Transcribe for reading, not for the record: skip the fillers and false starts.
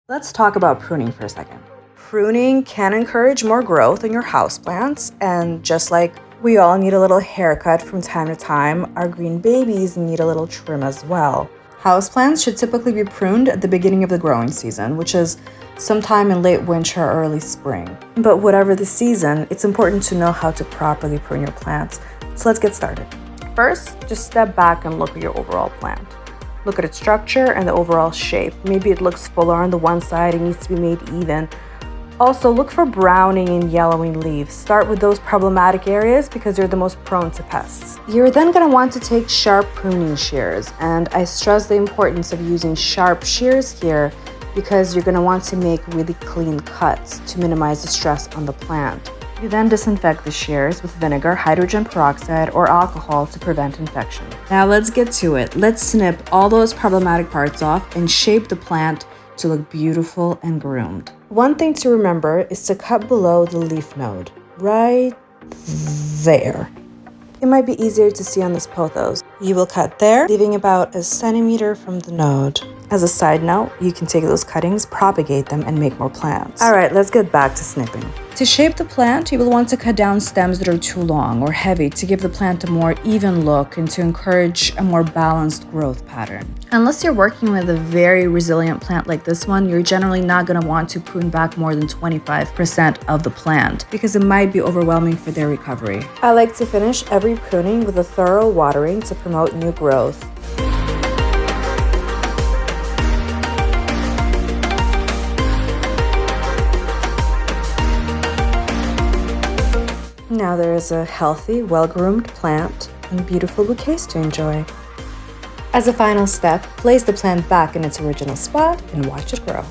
Let's talk about pruning for a second. Pruning can encourage more growth in your houseplants, and just like we all need a little haircut from time to time, our green babies need a little trim as well. Houseplants should typically be pruned at the beginning of the growing season, which is sometime in late winter or early spring. But whatever the season, it's important to know how to properly prune your plants. So let's get started. First, just step back and look at your overall plant. Look at its structure and the overall shape. Maybe it looks fuller on the one side, it needs to be made even. Also, look for browning and yellowing leaves. Start with those problematic areas because they're the most prone to pests. You're then going to want to take sharp pruning shears, and I stress the importance of using sharp shears here because you're going to want to make really clean cuts to minimize the stress on the plant. You then disinfect the shears with vinegar, hydrogen peroxide, or alcohol to prevent infection. Now let's get to it. Let's snip all those problematic parts off and shape the plant to look beautiful and groomed. One thing to remember is to cut below the leaf node, right there. It might be easier to see on this pothos. You will cut there, leaving about a centimeter from the node. As a side note, you can take those cuttings, propagate them, and make more plants. All right, let's get back to snipping. To shape the plant, you will want to cut down stems that are too long or heavy to give the plant a more even look and to encourage a more balanced growth pattern. Unless you're working with a very resilient plant like this one, you're generally not going to want to prune back more than 25% of the plant because it might be overwhelming for their recovery. I like to finish every pruning with a thorough watering to promote new growth. Now there is a healthy, well-groomed plant and beautiful bouquets to enjoy. As a final step, place the plant back in its original spot and watch it grow.